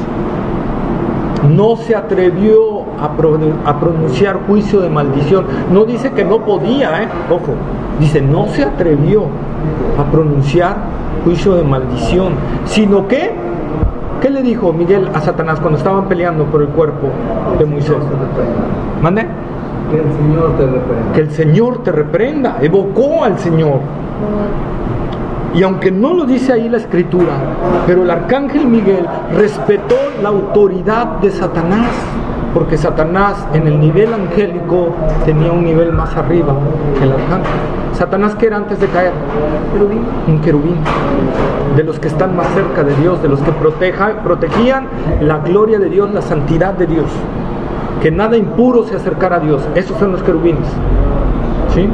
no se atrevió a pronunciar juicio de maldición, no dice que no podía, ojo, dice no se atrevió a pronunciar juicio de maldición, sino que, ¿qué le dijo Miguel a Satanás cuando estaban peleando por el cuerpo de Moisés? ¿Mande? Que el Señor te reprenda. Que el Señor te reprenda. Evocó al Señor. Y aunque no lo dice ahí la escritura, pero el arcángel Miguel respetó la autoridad de Satanás, porque Satanás en el nivel angélico tenía un nivel más arriba que el arcángel. Satanás, ¿qué era antes de caer? Querubín. Un querubín, de los que están más cerca de Dios, de los que protegían la gloria de Dios, la santidad de Dios, que nada impuro se acercara a Dios. Esos son los querubines, ¿sí?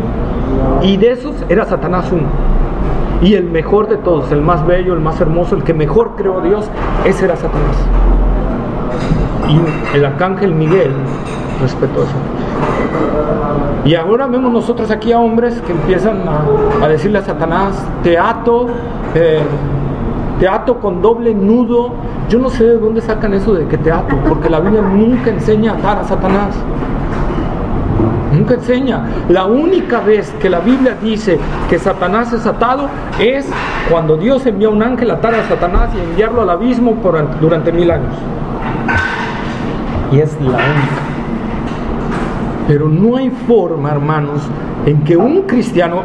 Y de esos era Satanás uno. Y el mejor de todos, el más bello, el más hermoso, el que mejor creó a Dios, ese era Satanás. Y el arcángel Miguel respetó eso. Y ahora vemos nosotros aquí a hombres que empiezan a decirle a Satanás, te ato con doble nudo. Yo no sé de dónde sacan eso de que te ato, porque la Biblia nunca enseña a atar a Satanás. Nunca enseña. La única vez que la Biblia dice que Satanás es atado es cuando Dios envía a un ángel a atar a Satanás y enviarlo al abismo durante 1000 años. Y es la única. Pero no hay forma, hermanos, en que un cristiano...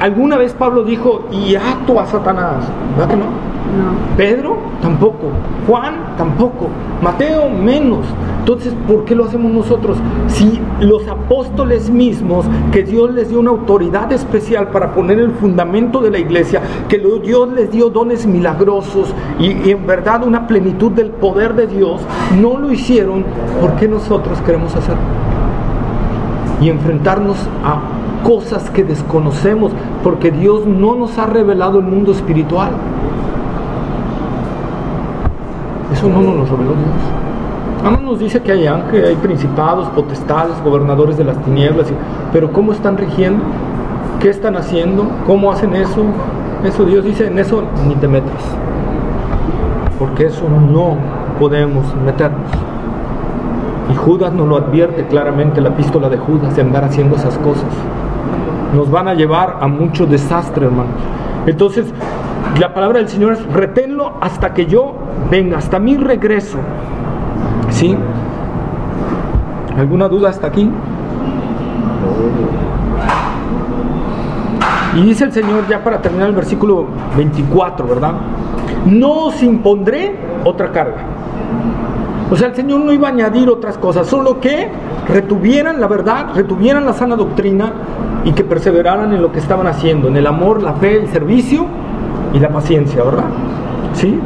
Alguna vez Pablo dijo, y ato a Satanás. ¿Verdad que no? No. Pedro tampoco. Juan tampoco. Mateo menos. Entonces, ¿por qué lo hacemos nosotros? Si los apóstoles mismos, que Dios les dio una autoridad especial para poner el fundamento de la iglesia, que Dios les dio dones milagrosos y en verdad una plenitud del poder de Dios, no lo hicieron, ¿por qué nosotros queremos hacerlo? Y enfrentarnos cosas que desconocemos, porque Dios no nos ha revelado el mundo espiritual. Eso no nos lo reveló Dios. Nada más nos dice que hay ángeles, hay principados, potestades, gobernadores de las tinieblas, pero ¿cómo están rigiendo? ¿Qué están haciendo? ¿Cómo hacen eso? Eso Dios dice, en eso ni te metas, porque eso no podemos meternos. Y Judas nos lo advierte claramente, la epístola de Judas, de andar haciendo esas cosas. Nos van a llevar a mucho desastre, hermanos. Entonces, la palabra del Señor es: reténlo hasta que yo venga, hasta mi regreso. ¿Sí? ¿Alguna duda hasta aquí? Y dice el Señor, ya para terminar el versículo 24, ¿verdad? No os impondré otra carga. O sea, el Señor no iba a añadir otras cosas, solo que retuvieran la verdad, retuvieran la sana doctrina y que perseveraran en lo que estaban haciendo, en el amor, la fe, el servicio y la paciencia, ¿verdad? ¿Sí?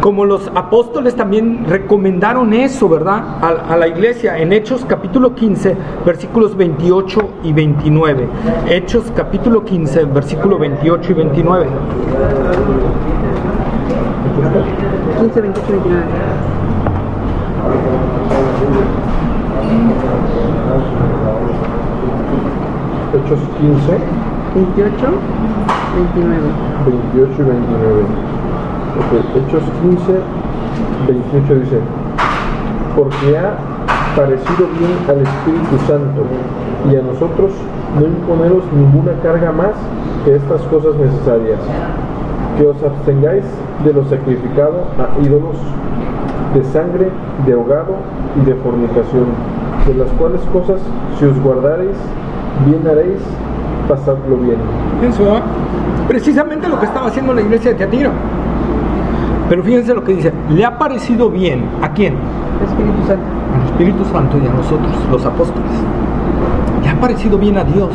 Como los apóstoles también recomendaron eso, ¿verdad? A la iglesia en Hechos capítulo 15, versículos 28 y 29. Hechos capítulo 15, versículo 28 y 29. 15, 28 y 29. Hechos 15, 28, 29. 28 y 29. Hechos 15, 28 dice: porque ha parecido bien al Espíritu Santo y a nosotros no imponeros ninguna carga más que estas cosas necesarias, que os abstengáis de lo sacrificado a ídolos, de sangre, de ahogado y de fornicación, de las cuales cosas, si os guardareis, bien haréis, pasadlo bien. Eso, ¿eh? Precisamente lo que estaba haciendo la iglesia de Tiatira. Pero fíjense lo que dice: le ha parecido bien. ¿A quién? El Espíritu Santo. Al Espíritu Santo y a nosotros, los apóstoles. Le ha parecido bien a Dios,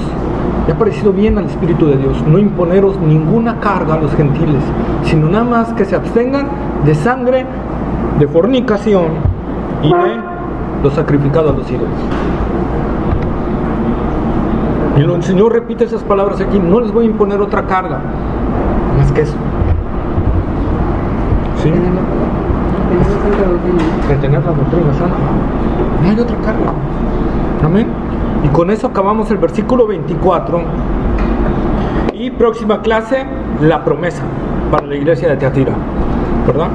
le ha parecido bien al Espíritu de Dios no imponeros ninguna carga a los gentiles, sino nada más que se abstengan de sangre, de fornicación y de lo sacrificado a los ídolos. Y el Señor repite esas palabras aquí: no les voy a imponer otra carga más que eso. ¿Sí? Retener la doctrina sana. No hay otra carga. Amén. Y con eso acabamos el versículo 24. Y próxima clase, la promesa para la iglesia de Tiatira, ¿verdad?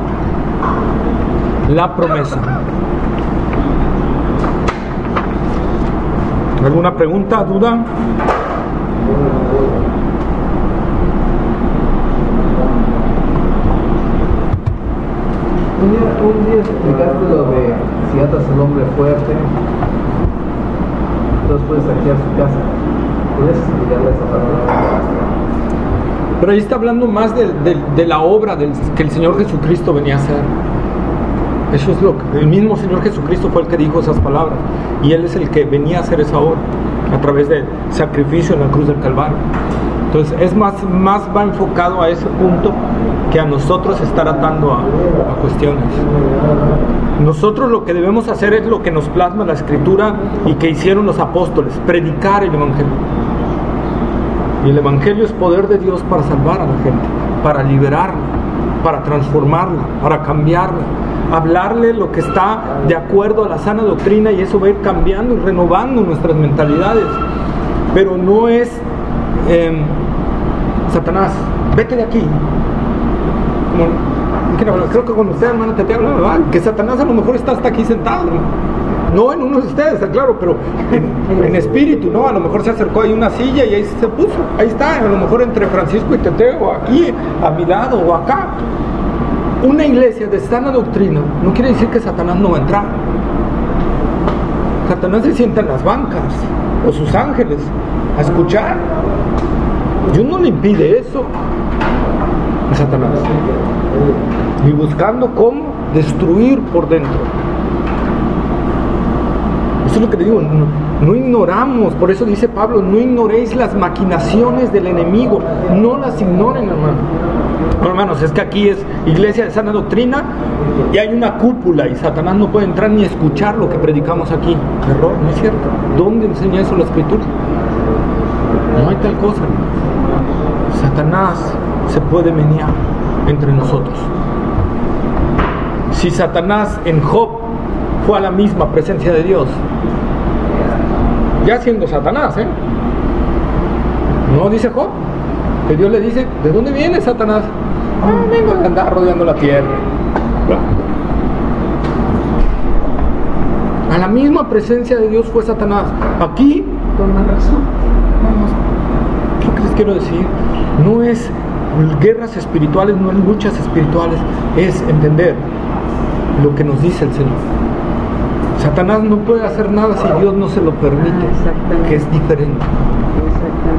La promesa. ¿Alguna pregunta, duda? Un día explicaste lo de si atas a un hombre fuerte, entonces puedes saquear su casa. ¿Puedes explicarle esa parte? Pero ahí está hablando más de la obra que el Señor Jesucristo venía a hacer. Eso es lo que el mismo Señor Jesucristo fue el que dijo esas palabras, y Él es el que venía a hacer esa obra a través del sacrificio en la cruz del Calvario. Entonces es más va enfocado a ese punto que a nosotros estar atando a cuestiones. Nosotros lo que debemos hacer es lo que nos plasma la Escritura y que hicieron los apóstoles: predicar el Evangelio. Y el Evangelio es poder de Dios para salvar a la gente, para liberarla, para transformarla, para cambiarla, hablarle lo que está de acuerdo a la sana doctrina, y eso va a ir cambiando y renovando nuestras mentalidades. Pero no es Satanás, vete de aquí. Creo que con usted, hermano, te habla, ¿verdad? Que Satanás a lo mejor está hasta aquí sentado, no en uno de ustedes, está claro, pero en espíritu, ¿no? A lo mejor se acercó ahí una silla y ahí se puso, ahí está, a lo mejor entre Francisco y Tete, o aquí, a mi lado, o acá. Una iglesia de sana doctrina no quiere decir que Satanás no va a entrar. Satanás se sienta en las bancas, o sus ángeles, a escuchar. Dios no le impide eso a Satanás, y buscando cómo destruir por dentro. Eso es lo que te digo, no ignoramos. Por eso dice Pablo: no ignoréis las maquinaciones del enemigo, no las ignoren, hermano. No, hermanos, es que aquí es iglesia de sana doctrina y hay una cúpula y Satanás no puede entrar ni escuchar lo que predicamos aquí. Error, no es cierto. ¿Dónde enseña eso la Escritura? No hay tal cosa. Satanás se puede menear entre nosotros. Si Satanás en Job fue a la misma presencia de Dios, ya siendo Satanás, ¿no dice Job? Que Dios le dice, ¿de dónde viene Satanás? Vengo de andar rodeando la tierra. A la misma presencia de Dios fue Satanás. Aquí, Con más razón. ¿qué les quiero decir? No es guerras espirituales, no es luchas espirituales, es entender lo que nos dice el Señor. Satanás no puede hacer nada si Dios no se lo permite, que es diferente.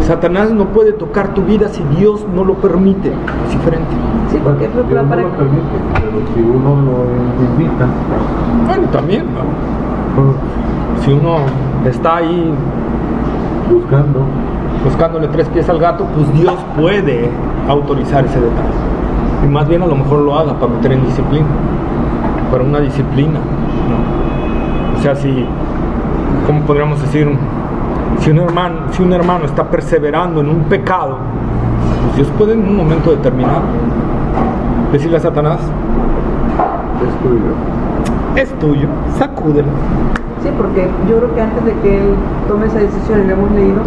Satanás no puede tocar tu vida si Dios no lo permite, es diferente. Sí, porque Dios no lo permite, pero si uno lo invita. Bueno, también, ¿no? Si uno está ahí buscándole 3 pies al gato, pues Dios puede autorizar ese detalle. Y más bien a lo mejor lo haga para meter en disciplina, para una disciplina, ¿no? O sea, ¿cómo podríamos decir? Si un hermano está perseverando en un pecado, pues Dios puede en un momento determinado decirle a Satanás, es tuyo, sacúdelo. Sí, porque yo creo que antes de que él tome esa decisión, y lo hemos leído,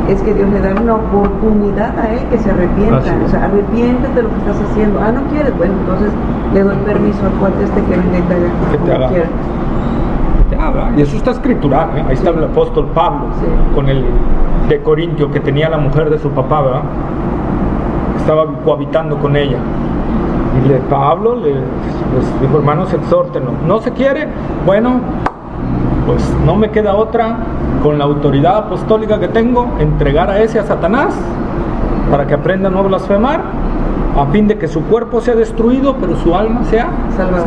es que Dios le da una oportunidad a él que se arrepienta. O sea, arrepiéntete de lo que estás haciendo. No quieres, bueno, entonces le doy permiso al cual que venga y te haga como quiera. Y eso está escritural, ahí está el apóstol Pablo, con el de Corintio, que tenía la mujer de su papá, ¿verdad? Estaba cohabitando con ella. Y Pablo les dijo, hermanos, exhórtenlo. ¿No se quiere? Bueno, pues no me queda otra, con la autoridad apostólica que tengo, entregar a Satanás para que aprenda a no blasfemar, a fin de que su cuerpo sea destruido, pero su alma sea salva.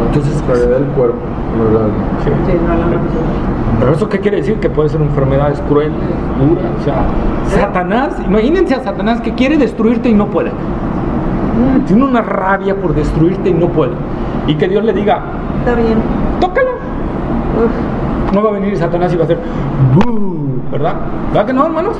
Entonces, claridad del cuerpo, no el alma. Sí, no el alma. Pero eso qué quiere decir? Que puede ser enfermedades crueles, duras. O sea, Satanás, imagínense a Satanás que quiere destruirte y no puede. Tiene una rabia por destruirte y no puede. Y que Dios le diga, está bien, tócalo. No va a venir Satanás y va a hacer ¡buh! ¿Verdad? ¿Verdad que no, hermanos?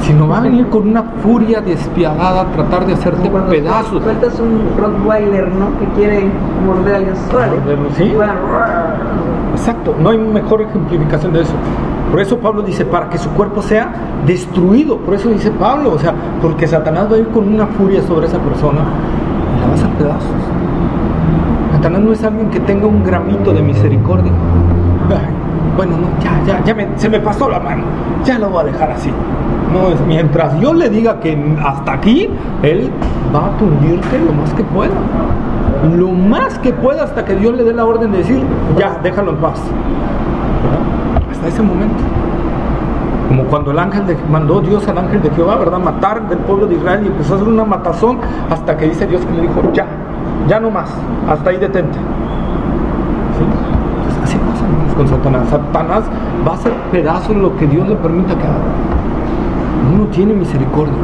Sino va a venir con una furia despiadada a tratar de hacerte pedazos. Sueltas un Rottweiler, ¿no? Que quiere morder a alguien. ¿Sí? Exacto, no hay mejor ejemplificación de eso. Por eso Pablo dice, para que su cuerpo sea destruido. Por eso dice Pablo, o sea, porque Satanás va a ir con una furia sobre esa persona y la va a hacer pedazos. Satanás no es alguien que tenga un gramito de misericordia. Bueno, no, se me pasó la mano, ya lo voy a dejar así. No, es mientras yo le diga que hasta aquí, él va a tundirte lo más que pueda. Lo más que pueda hasta que Dios le dé la orden de decir, ya, déjalo en paz. ¿Verdad? Hasta ese momento. Como cuando mandó Dios al ángel de Jehová, ¿verdad? Matar del pueblo de Israel y empezó a hacer una matazón hasta que dice Dios que le dijo, ya no más, hasta ahí detente. ¿Sí? Entonces, así pasa con Satanás. Satanás va a hacer pedazos lo que Dios le permita que haga. No tiene misericordia.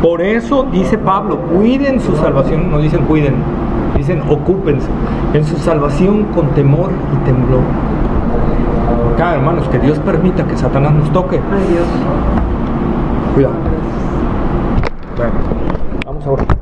Por eso dice Pablo, cuiden su salvación, no dicen cuiden, dicen ocúpense en su salvación con temor y temblor. Acá, hermanos, que Dios permita que Satanás nos toque. Ay, Dios. Cuidado. Bueno, vamos a orar.